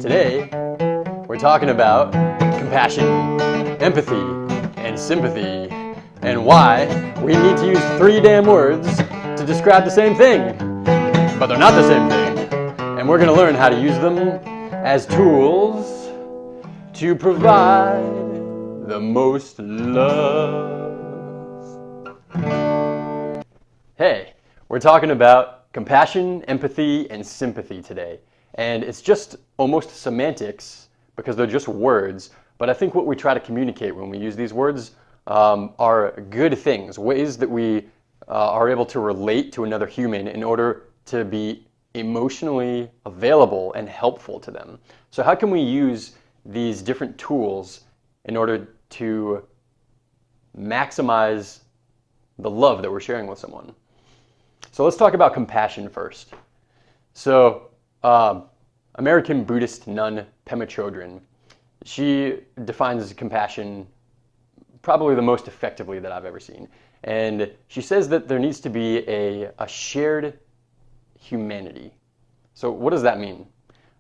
Today, we're talking about compassion, empathy, and sympathy, and why we need to use 3 damn words to describe the same thing, but they're not the same thing. And we're going to learn how to use them as tools to provide the most love. Hey, we're talking about compassion, empathy, and sympathy today. And it's just almost semantics because they're just words. But I think what we try to communicate when we use these words are good things, ways that we are able to relate to another human in order to be emotionally available and helpful to them. So how can we use these different tools in order to maximize the love that we're sharing with someone? So let's talk about compassion first. So American Buddhist nun Pema Chodron, she defines compassion probably the most effectively that I've ever seen. And she says that there needs to be a shared humanity. So what does that mean,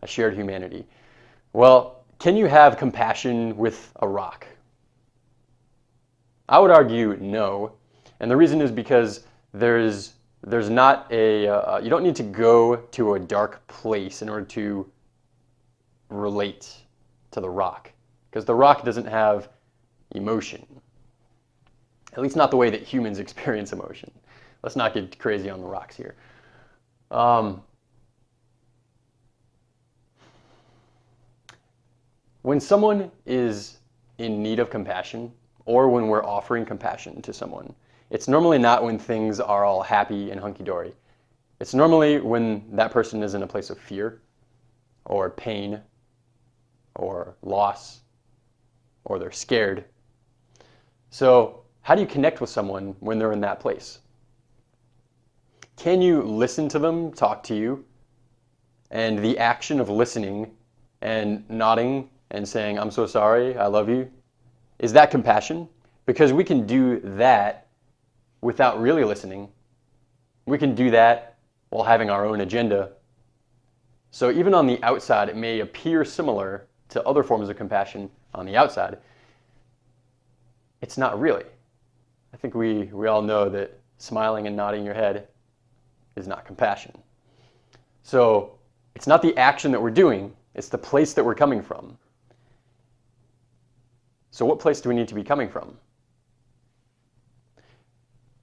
a shared humanity? Well, can you have compassion with a rock? I would argue no. And the reason is because there's not a, you don't need to go to a dark place in order to relate to the rock, because the rock doesn't have emotion, at least not the way that humans experience emotion. Let's not get crazy on the rocks here. When someone is in need of compassion, or when we're offering compassion to someone, it's normally not when things are all happy and hunky-dory. It's normally when that person is in a place of fear, or pain, or loss, or they're scared. So how do you connect with someone when they're in that place? Can you listen to them talk to you? And the action of listening and nodding and saying, "I'm so sorry, I love you," is that compassion? Because we can do that without really listening. We can do that while having our own agenda. So even on the outside, it may appear similar to other forms of compassion on the outside. It's not really. I think we all know that smiling and nodding your head is not compassion. So it's not the action that we're doing, it's the place that we're coming from. So what place do we need to be coming from?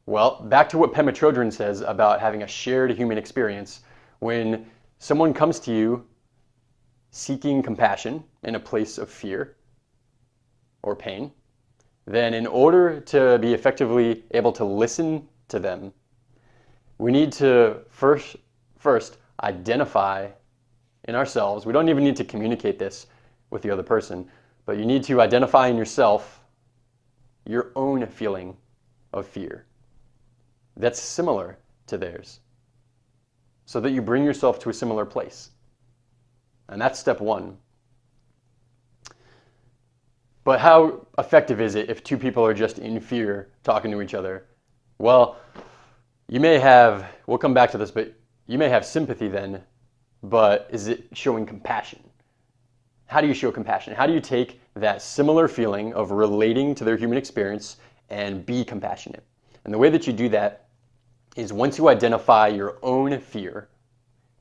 Well, back to what Pema Chodron says about having a shared human experience. When someone comes to you seeking compassion in a place of fear or pain, then in order to be effectively able to listen to them, we need to first identify in ourselves. We don't even need to communicate this with the other person, but you need to identify in yourself your own feeling of fear that's similar to theirs, so that you bring yourself to a similar place. And that's step 1. But how effective is it if 2 people are just in fear talking to each other? Well, you may have, we'll come back to this, but you may have sympathy then, but is it showing compassion? How do you show compassion? How do you take that similar feeling of relating to their human experience and be compassionate? And the way that you do that is once you identify your own fear,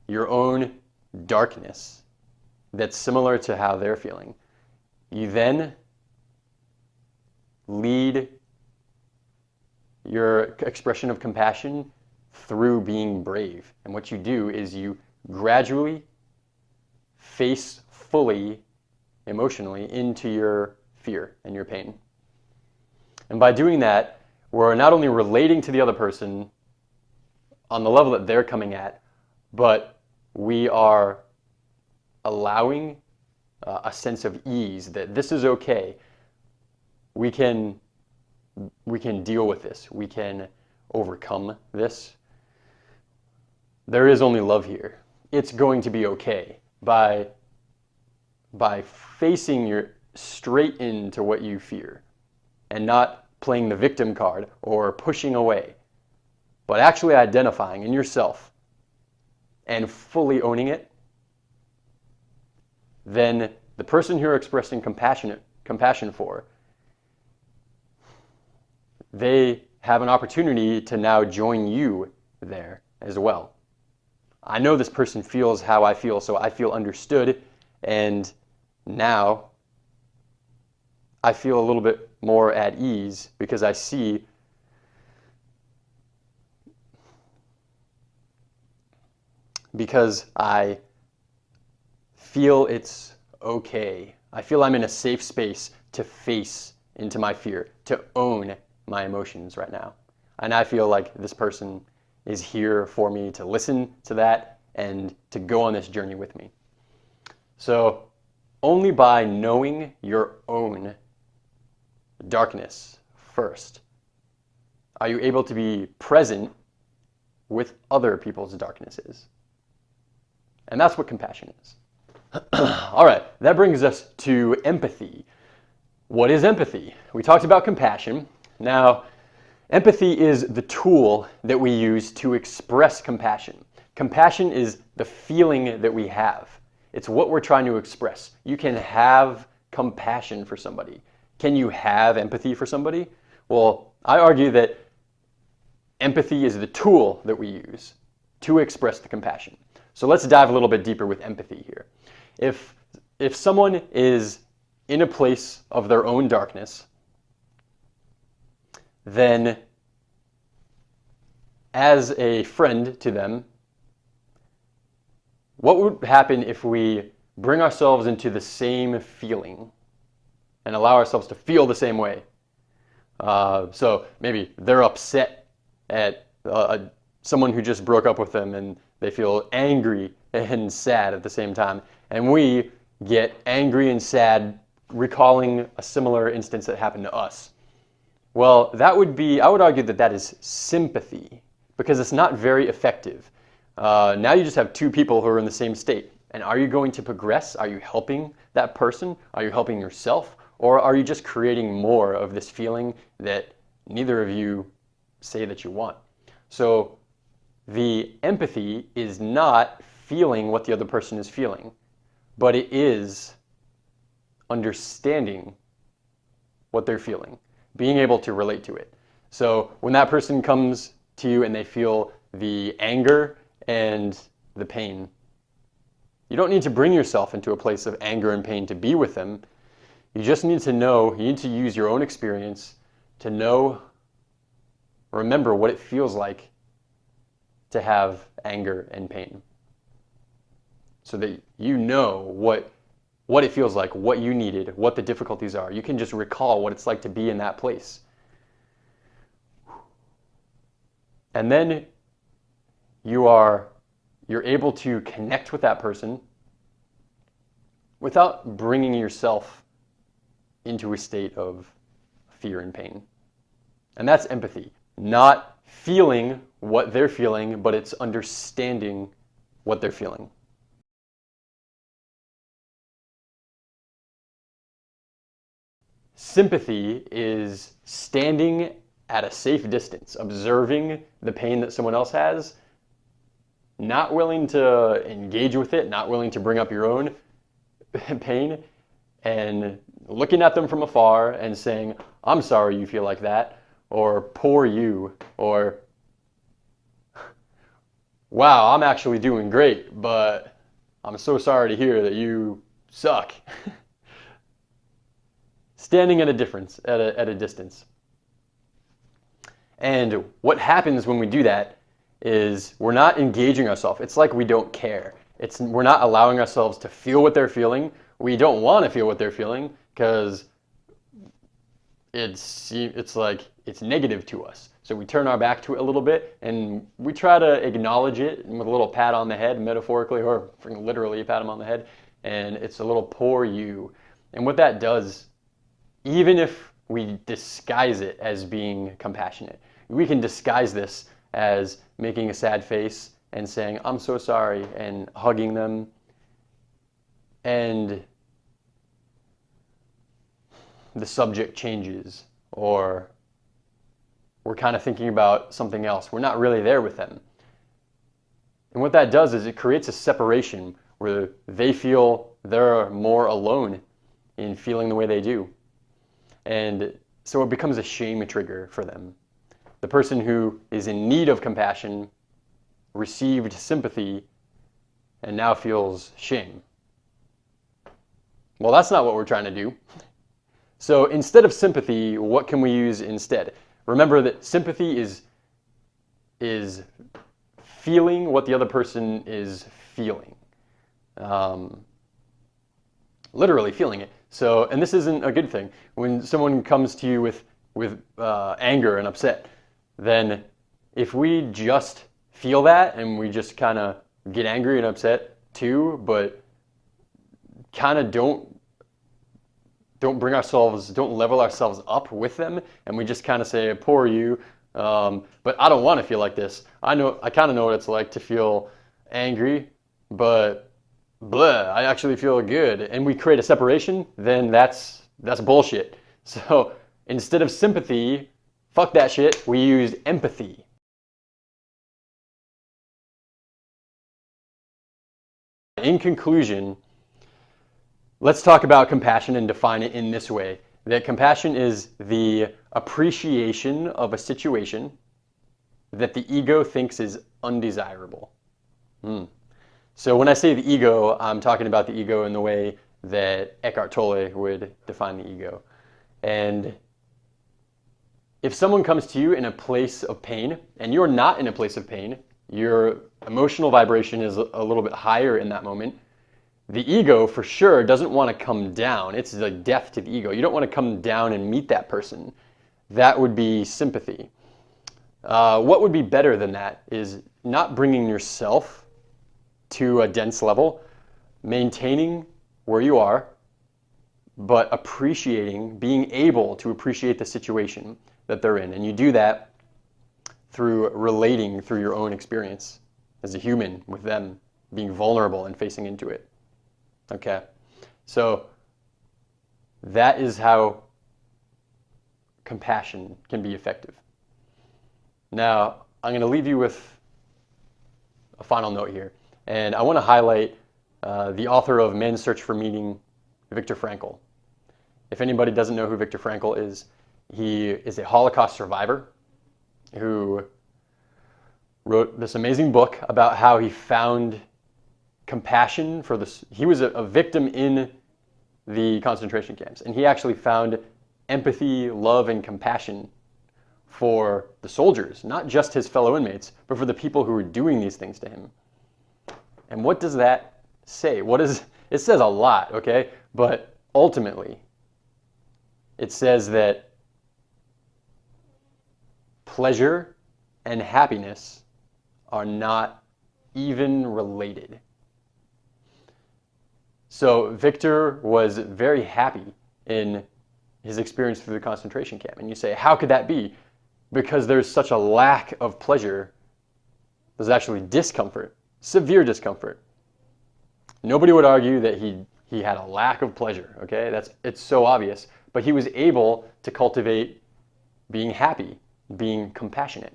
your own darkness that's similar to how they're feeling, you then lead your expression of compassion through being brave. And what you do is you gradually face fully, emotionally, into your fear and your pain. And by doing that, we're not only relating to the other person on the level that they're coming at, but we are allowing a sense of ease that this is okay. We can deal with this. We can overcome this. There is only love here. It's going to be okay. By facing your straight into what you fear and not playing the victim card or pushing away, but actually identifying in yourself and fully owning it, then the person you're expressing compassion for, they have an opportunity to now join you there as well. I know this person feels how I feel, so I feel understood, and now I feel a little bit more at ease because I see because I feel it's okay. I feel I'm in a safe space to face into my fear, to own my emotions right now. And I feel like this person is here for me to listen to that and to go on this journey with me. So only by knowing your own darkness first are you able to be present with other people's darknesses. And that's what compassion is. All right, that brings us to empathy. What is empathy? We talked about compassion. Now, empathy is the tool that we use to express compassion. Compassion is the feeling that we have. It's what we're trying to express. You can have compassion for somebody. Can you have empathy for somebody? Well, I argue that empathy is the tool that we use to express the compassion. So let's dive a little bit deeper with empathy here. If someone is in a place of their own darkness, then as a friend to them, what would happen if we bring ourselves into the same feeling and allow ourselves to feel the same way? So maybe they're upset at someone who just broke up with them and they feel angry and sad at the same time. And we get angry and sad recalling a similar instance that happened to us. Well, I would argue that that is sympathy because it's not very effective. Now you just have two people who are in the same state. And are you going to progress? Are you helping that person? Are you helping yourself? Or are you just creating more of this feeling that neither of you say that you want? So the empathy is not feeling what the other person is feeling, but it is understanding what they're feeling, being able to relate to it. So when that person comes to you and they feel the anger and the pain, you don't need to bring yourself into a place of anger and pain to be with them. You just need to know, you need to use your own experience to know, remember what it feels like to have anger and pain. So that you know what it feels like, what you needed, what the difficulties are. You can just recall what it's like to be in that place. And then you're able to connect with that person without bringing yourself into a state of fear and pain. And that's empathy. Not feeling what they're feeling, but it's understanding what they're feeling. Sympathy is standing at a safe distance, observing the pain that someone else has, not willing to engage with it, not willing to bring up your own pain, and looking at them from afar and saying, I'm sorry you feel like that, or poor you, or wow, I'm actually doing great, but I'm so sorry to hear that you suck. Standing at a distance. And what happens when we do that is we're not engaging ourselves. It's like we don't care. We're not allowing ourselves to feel what they're feeling. We don't want to feel what they're feeling because it's like it's negative to us. So we turn our back to it a little bit and we try to acknowledge it with a little pat on the head, metaphorically or literally pat them on the head, and it's a little poor you. And what that does, even if we disguise it as being compassionate, we can disguise this as making a sad face and saying, I'm so sorry, and hugging them. And the subject changes, or we're kind of thinking about something else. We're not really there with them. And what that does is it creates a separation where they feel they're more alone in feeling the way they do. And so it becomes a shame trigger for them. The person who is in need of compassion received sympathy and now feels shame. Well, that's not what we're trying to do. So instead of sympathy, what can we use instead? Remember that sympathy is feeling what the other person is feeling. Literally feeling it. So, and this isn't a good thing. When someone comes to you with anger and upset, then if we just feel that and we just kind of get angry and upset too, but kind of don't level ourselves up with them, and we just kind of say, poor you, but I don't want to feel like this. I kind of know what it's like to feel angry, but blah, I actually feel good, and we create a separation, then that's bullshit. So instead of sympathy, fuck that shit, we use empathy. In conclusion, let's talk about compassion and define it in this way. That compassion is the appreciation of a situation that the ego thinks is undesirable. So when I say the ego, I'm talking about the ego in the way that Eckhart Tolle would define the ego. And if someone comes to you in a place of pain, and you're not in a place of pain, your emotional vibration is a little bit higher in that moment, the ego for sure doesn't want to come down. It's like death to the ego. You don't want to come down and meet that person. That would be sympathy. What would be better than that is not bringing yourself to a dense level, maintaining where you are, but appreciating, being able to appreciate the situation that they're in. And you do that through relating through your own experience as a human with them, being vulnerable and facing into it. Okay, so that is how compassion can be effective. Now, I'm going to leave you with a final note here, and I want to highlight the author of Man's Search for Meaning, Viktor Frankl. If anybody doesn't know who Viktor Frankl is, he is a Holocaust survivor who wrote this amazing book about how he found compassion for this. He was a victim in the concentration camps, and he actually found empathy, love, and compassion for the soldiers, not just his fellow inmates, but for the people who were doing these things to him. And what does that say? It says a lot, okay? But ultimately, it says that pleasure and happiness are not even related. So Victor was very happy in his experience through the concentration camp. And you say, how could that be? Because there's such a lack of pleasure. There's actually discomfort, severe discomfort. Nobody would argue that he had a lack of pleasure, okay? It's so obvious. But he was able to cultivate being happy, being compassionate.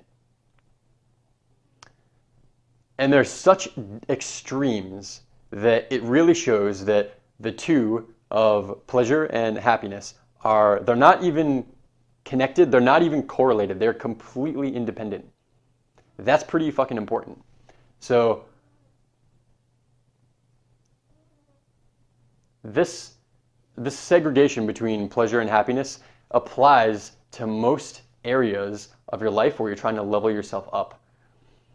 And there's such extremes that it really shows that the two of pleasure and happiness they're not even connected, they're not even correlated, they're completely independent. That's pretty fucking important. So this segregation between pleasure and happiness applies to most areas of your life where you're trying to level yourself up.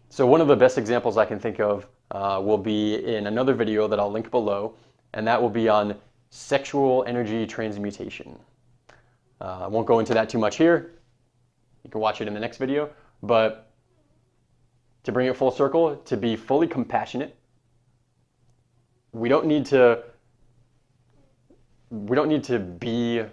So one of the best examples I can think of will be in another video that I'll link below, and that will be on sexual energy transmutation. I won't go into that too much here. You can watch it in the next video, but to bring it full circle, to be fully compassionate, we don't need to be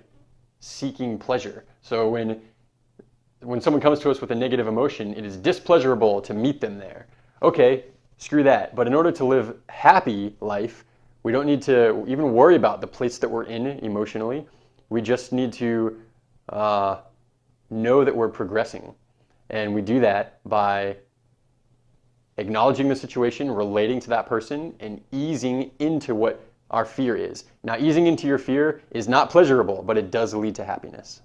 seeking pleasure. So when someone comes to us with a negative emotion, it is displeasurable to meet them there. Okay, screw that. But in order to live happy life, we don't need to even worry about the place that we're in emotionally. We just need to know that we're progressing. And we do that by acknowledging the situation, relating to that person, and easing into what our fear is. Now, easing into your fear is not pleasurable, but it does lead to happiness.